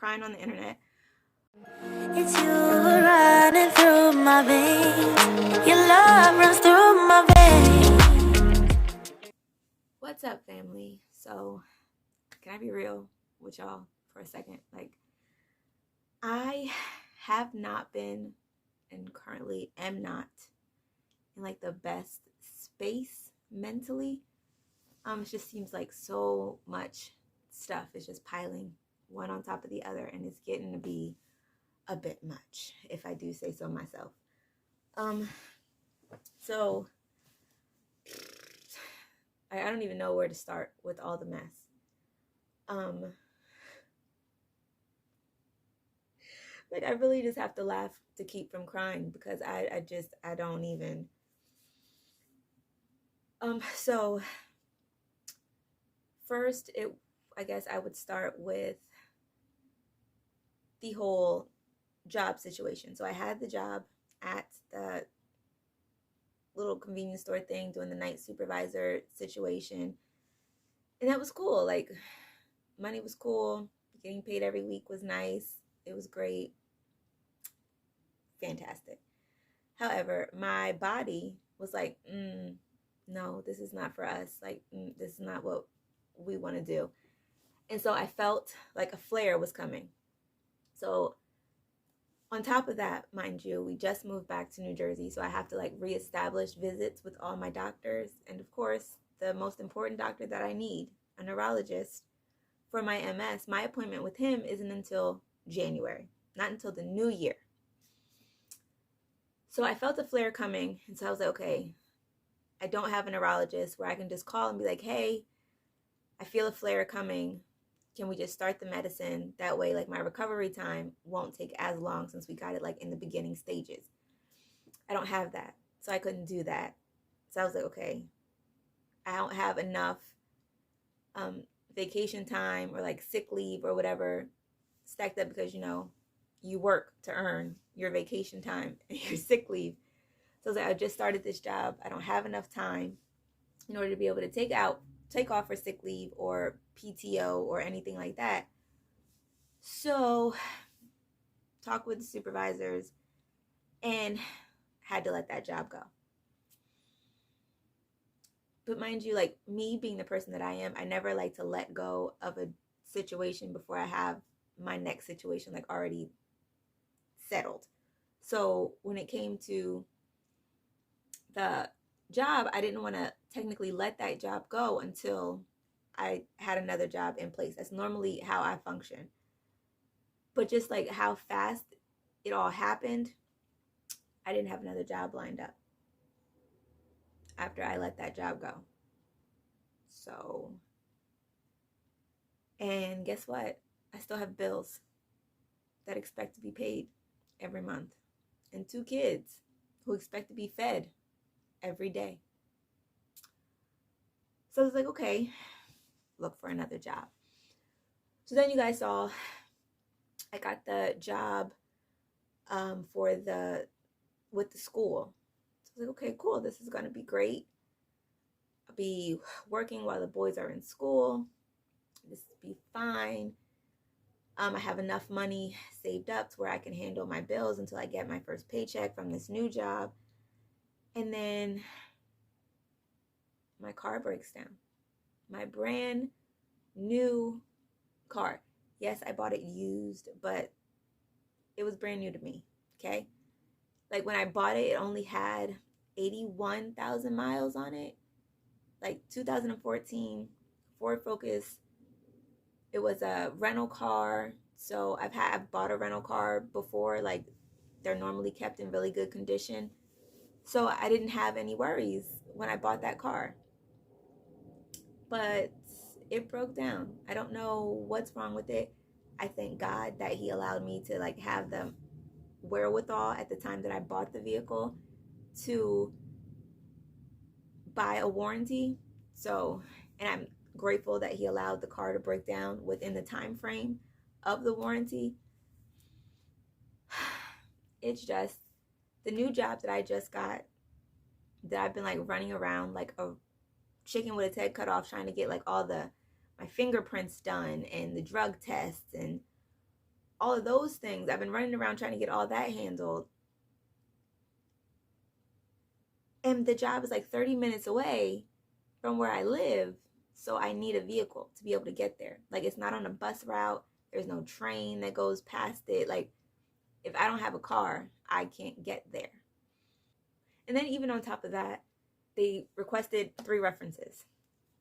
crying on the internet. It's you running through my veins. Your love runs through my veins. What's up, family? So, can I be real with y'all for a second? Like, I have not been, and currently am not, in like the best space mentally. It just seems like so much stuff is just piling one on top of the other, and it's getting to be a bit much, if I do say so myself. So I don't even know where to start with all the mess. Like, I really just have to laugh to keep from crying, because I don't even. So first, I guess I would start with the whole job situation. So I had the job at the little convenience store thing, doing the night supervisor situation, and that was cool. Like, money was cool, getting paid every week was nice, it was great, fantastic. However, my body was like, no, this is not for us. Like, this is not what we want to do. And so I felt like a flare was coming. So on top of that, mind you, we just moved back to New Jersey, so I have to like reestablish visits with all my doctors. And of course, the most important doctor that I need, a neurologist, for my MS, my appointment with him isn't until January, not until the new year. So I felt a flare coming, and so I was like, okay, I don't have a neurologist where I can just call and be like, hey, I feel a flare coming. Can we just start the medicine? That way, like, my recovery time won't take as long, since we got it like in the beginning stages. I don't have that, so I couldn't do that. So I was like, okay, I don't have enough vacation time or like sick leave or whatever stacked up, because you work to earn your vacation time and your sick leave. So I was like, I just started this job. I don't have enough time in order to be able to take off for sick leave or PTO or anything like that. So talk with the supervisors and had to let that job go. But mind you, like, me being the person that I am, I never like to let go of a situation before I have my next situation like already settled. So when it came to the job, I didn't want to technically let that job go until I had another job in place. That's normally how I function. But just like how fast it all happened, I didn't have another job lined up after I let that job go. So, and guess what? I still have bills that expect to be paid every month, and 2 kids who expect to be fed every day. So I was like, okay, look for another job. So then you guys saw I got the job with the school. So I was like, okay, cool, this is gonna be great. I'll be working while the boys are in school. This will be fine. I have enough money saved up to where I can handle my bills until I get my first paycheck from this new job. And then my car breaks down. My brand new car. Yes, I bought it used, but it was brand new to me, okay? Like, when I bought it, it only had 81,000 miles on it. Like, 2014 Ford Focus. It was a rental car. So I've bought a rental car before. Like, they're normally kept in really good condition. So I didn't have any worries when I bought that car. But it broke down. I don't know what's wrong with it. I thank God that he allowed me to like have the wherewithal at the time that I bought the vehicle to buy a warranty. So, and I'm grateful that he allowed the car to break down within the time frame of the warranty. It's just the new job that I just got, that I've been like running around like a chicken with its head cut off, trying to get like all my fingerprints done and the drug tests and all of those things. I've been running around trying to get all that handled. And the job is like 30 minutes away from where I live. So I need a vehicle to be able to get there. Like, it's not on a bus route. There's no train that goes past it. Like, if I don't have a car, I can't get there. And then even on top of that, they requested 3 references.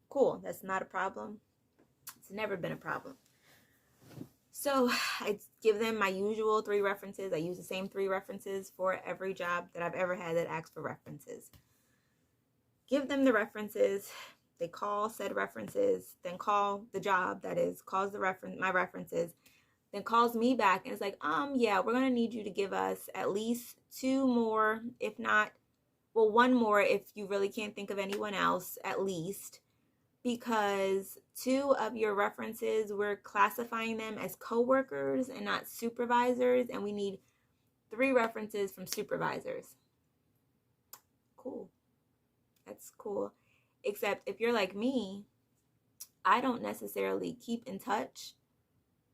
Cool. That's not a problem. It's never been a problem. So I give them my usual 3 references. I use the same 3 references for every job that I've ever had that asks for references. Give them the references. They call said references, then call the job, that is, calls my references, then calls me back and it's like, yeah, we're going to need you to give us at least 2 more, if not, well, 1 more if you really can't think of anyone else, at least, because 2 of your references, we're classifying them as coworkers and not supervisors, and we need 3 references from supervisors. Cool. That's cool. Except if you're like me, I don't necessarily keep in touch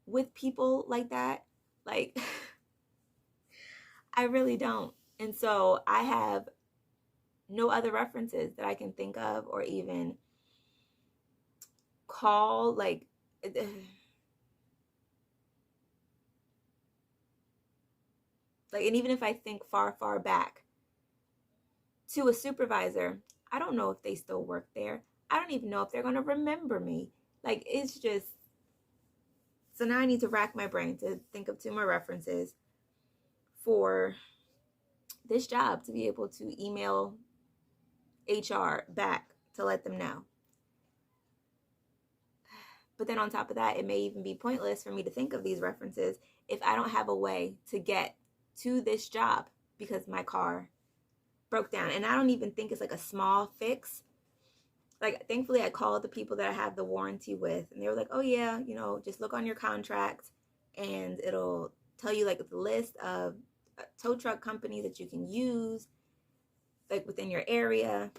with people like that. Like, I really don't. And so I have no other references that I can think of or even call. Like, and even if I think far, far back to a supervisor, I don't know if they still work there. I don't even know if they're going to remember me. Like, it's just, so now I need to rack my brain to think of 2 more references for this job to be able to email HR back to let them know. But then on top of that, it may even be pointless for me to think of these references if I don't have a way to get to this job because my car broke down. And I don't even think it's like a small fix. Like, thankfully I called the people that I have the warranty with, and they were like, oh yeah, just look on your contract and it'll tell you like the list of tow truck companies that you can use like within your area,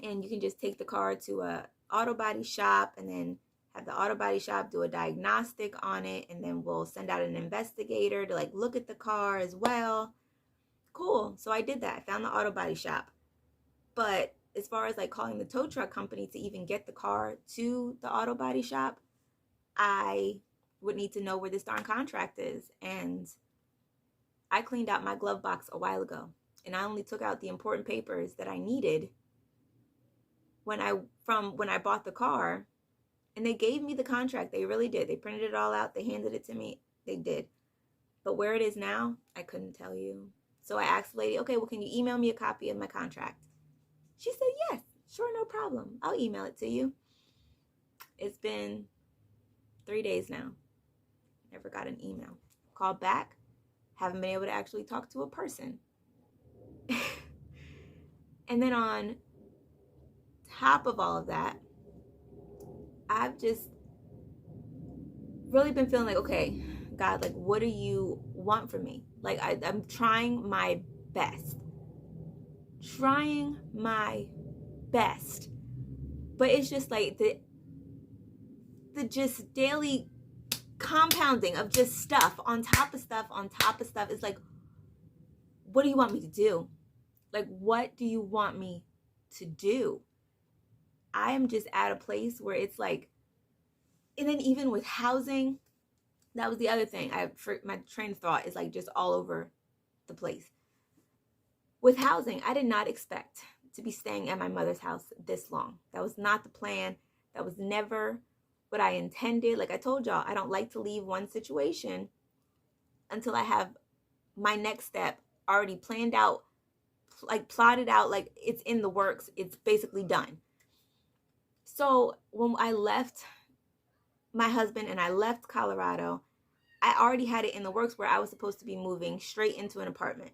and you can just take the car to a auto body shop and then have the auto body shop do a diagnostic on it, and then we'll send out an investigator to like look at the car as well. Cool. So I did that. I found the auto body shop. But as far as like calling the tow truck company to even get the car to the auto body shop, I would need to know where this darn contract is. And I cleaned out my glove box a while ago, and I only took out the important papers that I needed when I bought the car, and they gave me the contract. They really did. They printed it all out. They handed it to me. They did. But where it is now, I couldn't tell you. So I asked the lady, okay, well, can you email me a copy of my contract? She said, yes, sure, no problem. I'll email it to you. It's been 3 days now. Never got an email. Called back. Haven't been able to actually talk to a person. And then on top of all of that, I've just really been feeling like, okay, God, like, what do you want from me? Like, I'm trying my best. Trying my best. But it's just like the just daily compounding of just stuff on top of stuff on top of stuff. Is like, what do you want me to do? Like, what do you want me to do? I am just at a place where it's like, and then even with housing, that was the other thing. My train of thought is like just all over the place. With housing, I did not expect to be staying at my mother's house this long. That was not the plan. That was never what I intended. Like I told y'all, I don't like to leave one situation until I have my next step already planned out, like plotted out, like it's in the works. It's basically done. So when I left my husband and I left Colorado, I already had it in the works where I was supposed to be moving straight into an apartment.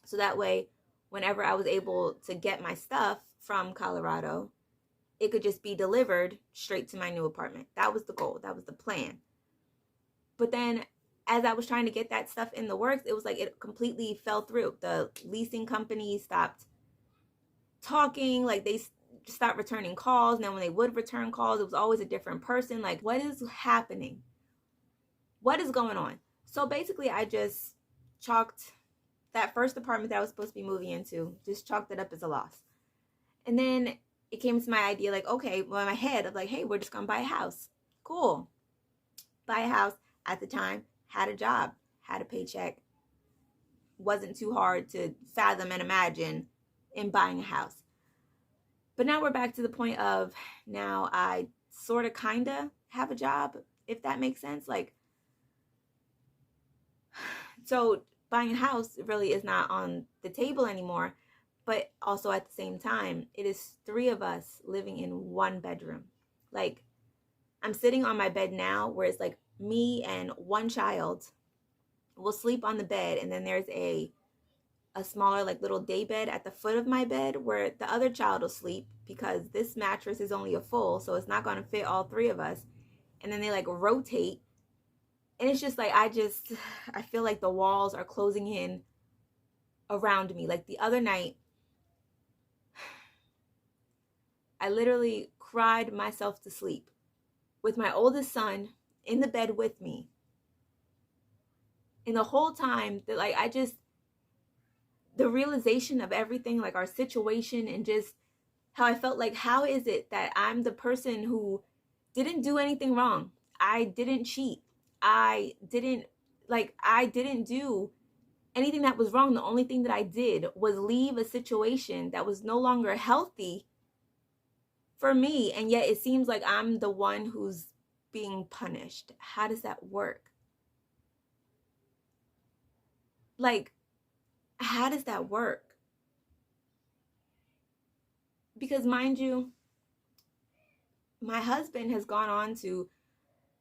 So that way, whenever I was able to get my stuff from Colorado, it could just be delivered straight to my new apartment. That was the goal. That was the plan. But then as I was trying to get that stuff in the works, it was like it completely fell through. The leasing company stopped talking. Like they stopped returning calls. And then when they would return calls, it was always a different person. Like, what is happening? What is going on? So basically, I just chalked that first apartment that I was supposed to be moving into, just chalked it up as a loss. And then it came to my idea, like, okay, well, in my head, I'm like, hey, we're just going to buy a house. Cool. Buy a house. At the time, had a job, had a paycheck. Wasn't too hard to fathom and imagine in buying a house. But now we're back to the point of, now I sort of kind of have a job, if that makes sense. Like, so buying a house really is not on the table anymore. But also at the same time, it is 3 of us living in 1 bedroom. Like, I'm sitting on my bed now where it's like me and 1 child will sleep on the bed, and then there's a smaller, like, little day bed at the foot of my bed where the other child will sleep, because this mattress is only a full, so it's not going to fit all 3 of us. And then they like rotate, and it's just like, I feel like the walls are closing in around me. Like, the other night, I literally cried myself to sleep with my oldest son in the bed with me. And the whole time, that, like, the realization of everything, like our situation, and just how I felt like, how is it that I'm the person who didn't do anything wrong? I didn't cheat. I didn't do anything that was wrong. The only thing that I did was leave a situation that was no longer healthy for me, and yet it seems like I'm the one who's being punished. How does that work? Like, how does that work? Because, mind you, my husband has gone on to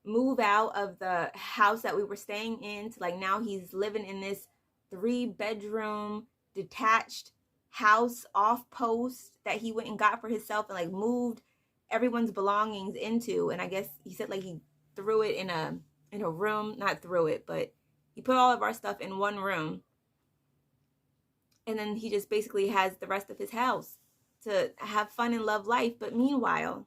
move out of the house that we were staying in to, like, now he's living in this 3-bedroom detached house off post that he went and got for himself, and like moved everyone's belongings into. And I guess he said, like, he threw it in a room, not threw it, but he put all of our stuff in 1 room, and then he just basically has the rest of his house to have fun and love life. But meanwhile,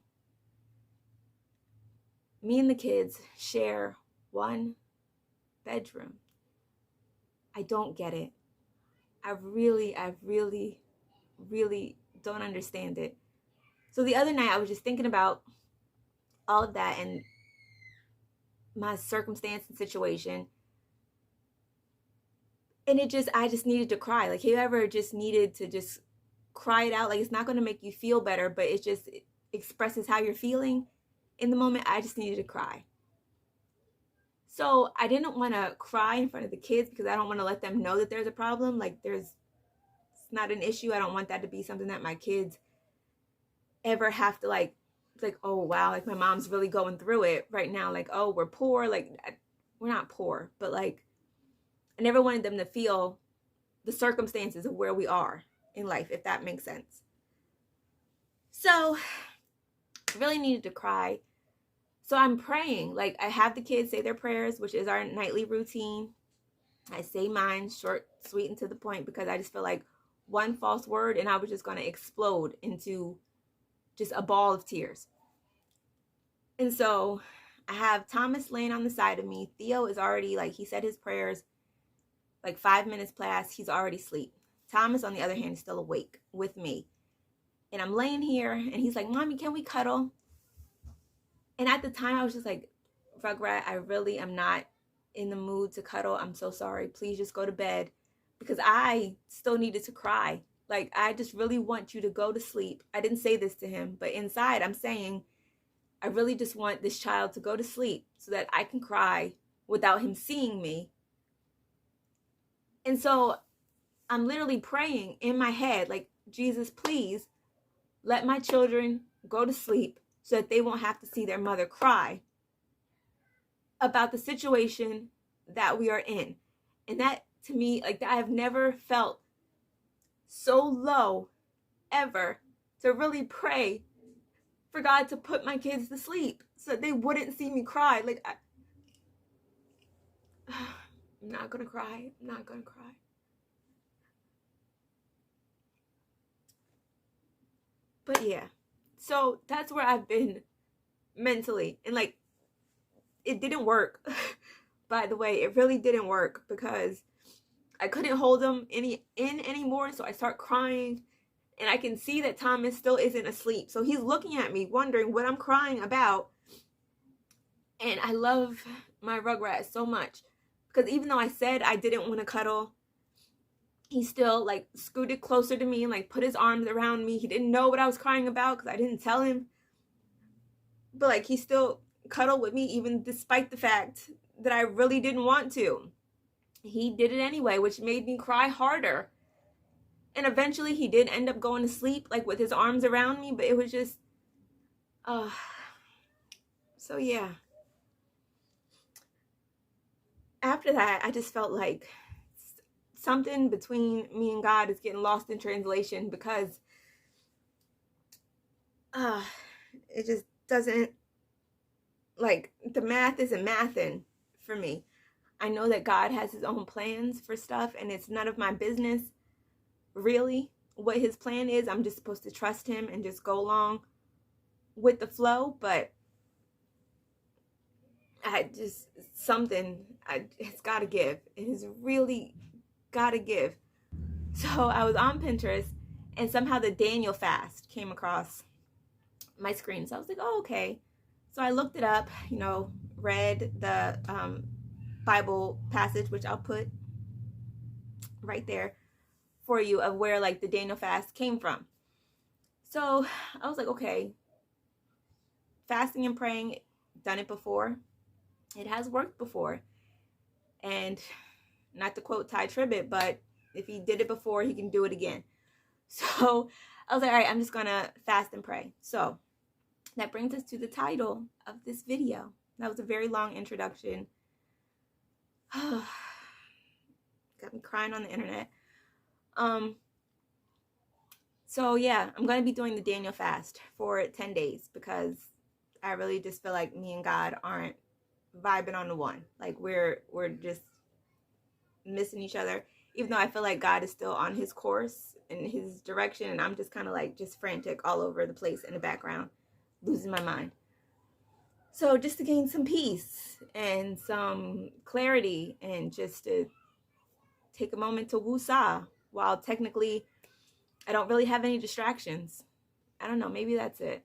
me and the kids share 1 bedroom. I don't get it. I really don't understand it. So the other night, I was just thinking about all of that and my circumstance and situation. And I just needed to cry. Like, whoever just needed to just cry it out. Like, it's not going to make you feel better, but it expresses how you're feeling in the moment. I just needed to cry. So I didn't want to cry in front of the kids, because I don't want to let them know that there's a problem. Like, it's not an issue. I don't want that to be something that my kids ever have to, like, oh wow, like, my mom's really going through it right now. Like, oh, we're poor. Like, we're not poor, but like, I never wanted them to feel the circumstances of where we are in life, if that makes sense. So I really needed to cry. So I'm praying. Like, I have the kids say their prayers, which is our nightly routine. I say mine, short, sweet, and to the point, because I just feel like one false word and I was just going to explode into just a ball of tears. And so I have Thomas laying on the side of me. Theo is already, like, he said his prayers like 5 minutes past. He's already asleep. Thomas, on the other hand, is still awake with me. And I'm laying here, and he's like, Mommy, can we cuddle? And at the time, I was just like, Rugrat, I really am not in the mood to cuddle. I'm so sorry. Please just go to bed. Because I still needed to cry. Like, I just really want you to go to sleep. I didn't say this to him, but inside I'm saying, I really just want this child to go to sleep so that I can cry without him seeing me. And so I'm literally praying in my head, like, Jesus, please let my children go to sleep so that they won't have to see their mother cry about the situation that we are in. And that, to me, like, I have never felt so low ever to really pray for God to put my kids to sleep so that they wouldn't see me cry. Like, I'm not gonna cry. I'm not gonna cry. But yeah, so that's where I've been mentally. And like, it didn't work. by the way, it really didn't work because I couldn't hold him in anymore. So I start crying, and I can see that Thomas still isn't asleep. So he's looking at me, wondering what I'm crying about. And I love my Rugrat so much because even though I said I didn't want to cuddle, he still like scooted closer to me and like put his arms around me. He didn't know what I was crying about because I didn't tell him. But like he still cuddled with me even despite the fact that I really didn't want to. He did it anyway, which made me cry harder. And eventually he did end up going to sleep like with his arms around me, but it was just so yeah. After that, I just felt like something between me and God is getting lost in translation because it just doesn't, like, the math isn't mathing for me. I know that God has his own plans for stuff, and it's none of my business really what his plan is. I'm just supposed to trust him and just go along with the flow, but it's got to give. It has really got to give. So I was on Pinterest, and somehow the Daniel fast came across my screen. So I was like, oh, okay. So I looked it up, read the Bible passage, which I'll put right there for you, of where like the Daniel fast came from. So I was like, okay, fasting and praying, done it before. It has worked before. And not to quote Ty Tribbett, but if he did it before, he can do it again. So I was like, all right, I'm just gonna fast and pray. So that brings us to the title of this video. That was a very long introduction. Got me crying on the internet. So yeah, I'm going to be doing the Daniel fast for 10 days because I really just feel like me and God aren't vibing on the one. Like we're just missing each other, even though I feel like God is still on his course and his direction, and I'm just kind of like just frantic all over the place in the background, losing my mind. So just to gain some peace and some clarity, and just to take a moment to woosah, while technically I don't really have any distractions. I don't know, maybe that's it.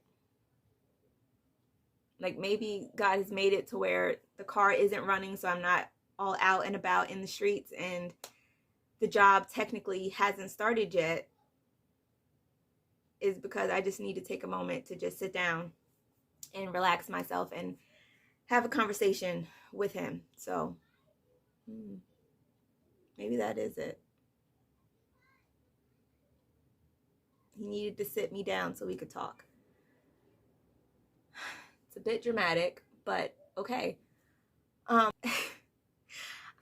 Like maybe God has made it to where the car isn't running, so I'm not all out and about in the streets, and the job technically hasn't started yet, is because I just need to take a moment to just sit down and relax myself and have a conversation with him. So maybe that is it. He needed to sit me down so we could talk. It's a bit dramatic, but okay. I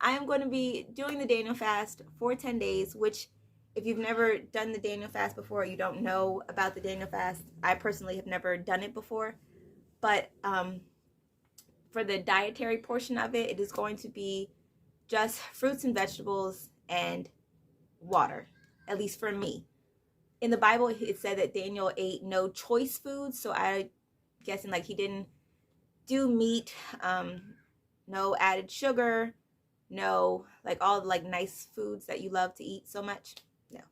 am going to be doing the Daniel fast for 10 days, which if you've never done the Daniel fast before, you don't know about the Daniel fast. I personally have never done it before, but for the dietary portion of it, it is going to be just fruits and vegetables and water, at least for me. In the Bible, it said that Daniel ate no choice foods, so I'm guessing like he didn't do meat, no added sugar, no like all the like nice foods that you love to eat so much. No,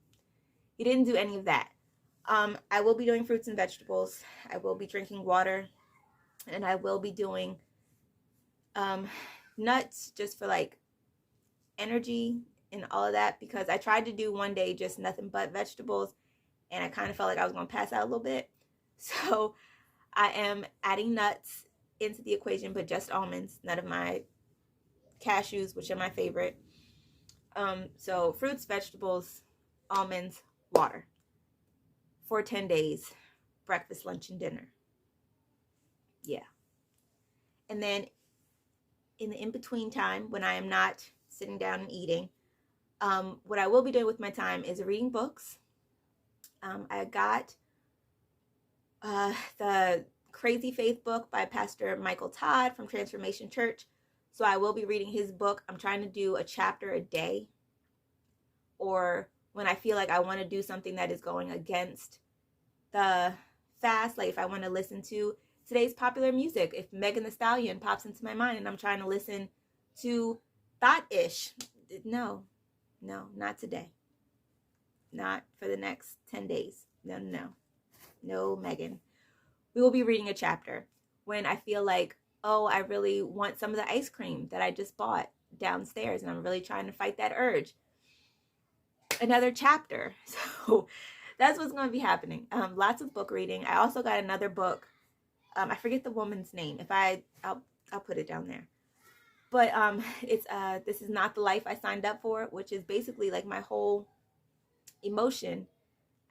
he didn't do any of that. I will be doing fruits and vegetables. I will be drinking water, and I will be doing nuts just for like energy and all of that, because I tried to do one day just nothing but vegetables, and I kind of felt like I was going to pass out a little bit. So I am adding nuts into the equation, but just almonds, none of my cashews, which are my favorite. So fruits, vegetables, almonds, water for 10 days, breakfast, lunch, and dinner. Yeah. And then in the in-between time, when I am not sitting down and eating, what I will be doing with my time is reading books. I got the Crazy Faith book by Pastor Michael Todd from Transformation Church. So I will be reading his book. I'm trying to do a chapter a day, or when I feel like I want to do something that is going against the fast, like if I want to listen to today's popular music, if Megan Thee Stallion pops into my mind and I'm trying to listen to thought-ish. No, not today. Not for the next 10 days. No, Megan. We will be reading a chapter when I feel like, oh, I really want some of the ice cream that I just bought downstairs and I'm really trying to fight that urge. Another chapter. So that's what's going to be happening. Lots of book reading. I also got another book. I forget the woman's name. I'll put it down there. But it's This Is Not the Life I Signed Up For, which is basically like my whole emotion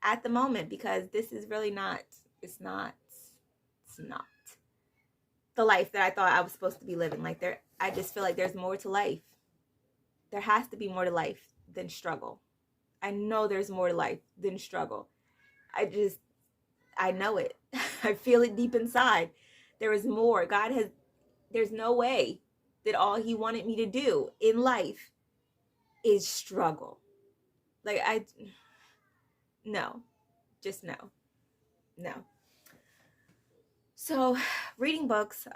at the moment, because this is really not, it's not the life that I thought I was supposed to be living. Like I just feel like there's more to life. There has to be more to life than struggle. I know there's more to life than struggle. I know it. I feel it deep inside. There is more. There's no way that all he wanted me to do in life is struggle. Like no. So reading books,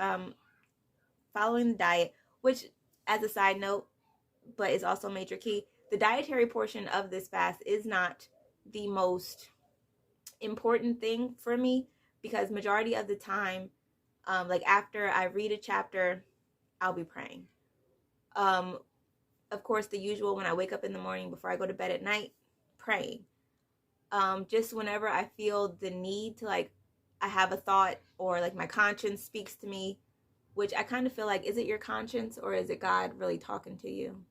following the diet, which as a side note, but is also a major key, the dietary portion of this fast is not the most important thing for me, because majority of the time, like after I read a chapter, I'll be praying. Of course, the usual when I wake up in the morning before I go to bed at night, praying. Just whenever I feel the need to, like, I have a thought or like my conscience speaks to me, which I kind of feel like, is it your conscience or is it God really talking to you?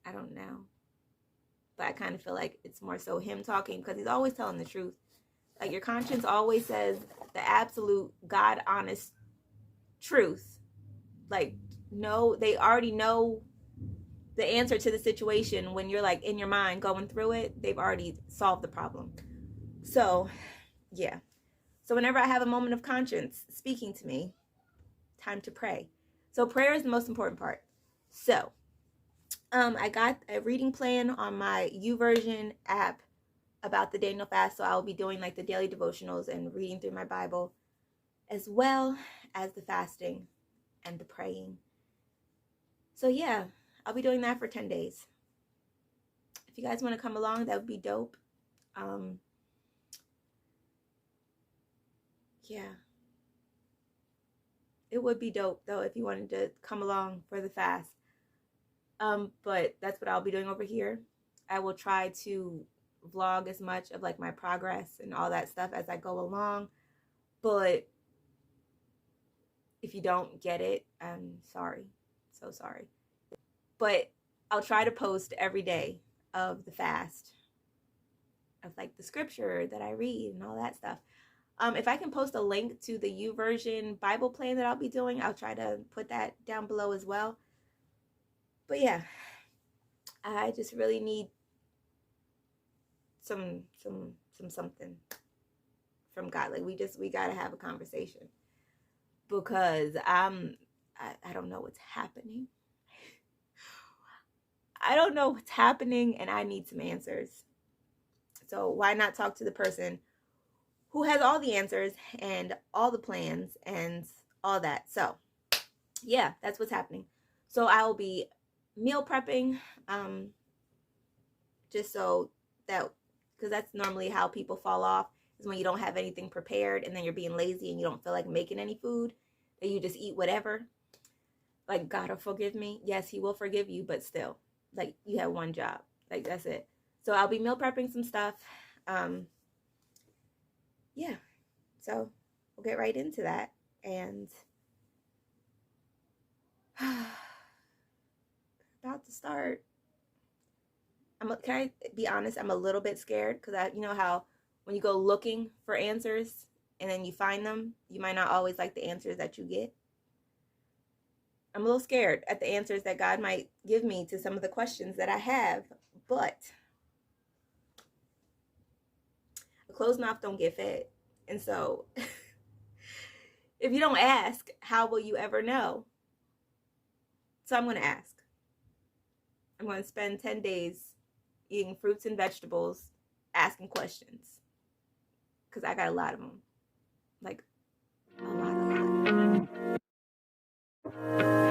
I don't know. But I kind of feel like it's more so him talking, because he's always telling the truth. Like your conscience always says the absolute God honest truth. Like, no, they already know the answer to the situation. When you're like in your mind going through it, they've already solved the problem. So yeah. So whenever I have a moment of conscience speaking to me, time to pray. So prayer is the most important part. So I got a reading plan on my Youversion app about the Daniel fast. So I'll be doing like the daily devotionals and reading through my Bible, as well as the fasting and the praying. So yeah, I'll be doing that for 10 days. If you guys want to come along, that would be dope. Yeah. It would be dope though if you wanted to come along for the fast. But that's what I'll be doing over here. I will try to vlog as much of like my progress and all that stuff as I go along. But if you don't get it, I'm sorry. So sorry. But I'll try to post every day of the fast, of like the scripture that I read and all that stuff. If I can post a link to the Youversion Bible plan that I'll be doing, I'll try to put that down below as well. But yeah, I just really need something from God. Like we gotta have a conversation, because I don't know what's happening. I don't know what's happening, and I need some answers. So why not talk to the person who has all the answers and all the plans and all that? So yeah, that's what's happening. So I will be meal prepping, just so that, because that's normally how people fall off, is when you don't have anything prepared and then you're being lazy and you don't feel like making any food, that you just eat whatever. Like, God will forgive me. Yes, he will forgive you, but still, like, you have one job. Like, that's it. So I'll be meal prepping some stuff. Yeah, so we'll get right into that. And about to start. Can I be honest? I'm a little bit scared, because you know how when you go looking for answers and then you find them, you might not always like the answers that you get. I'm a little scared at the answers that God might give me to some of the questions that I have, but a closed mouth don't get fed. And so if you don't ask, how will you ever know? So I'm going to ask. I'm going to spend 10 days eating fruits and vegetables, asking questions, because I got a lot of them. Like, a lot of them.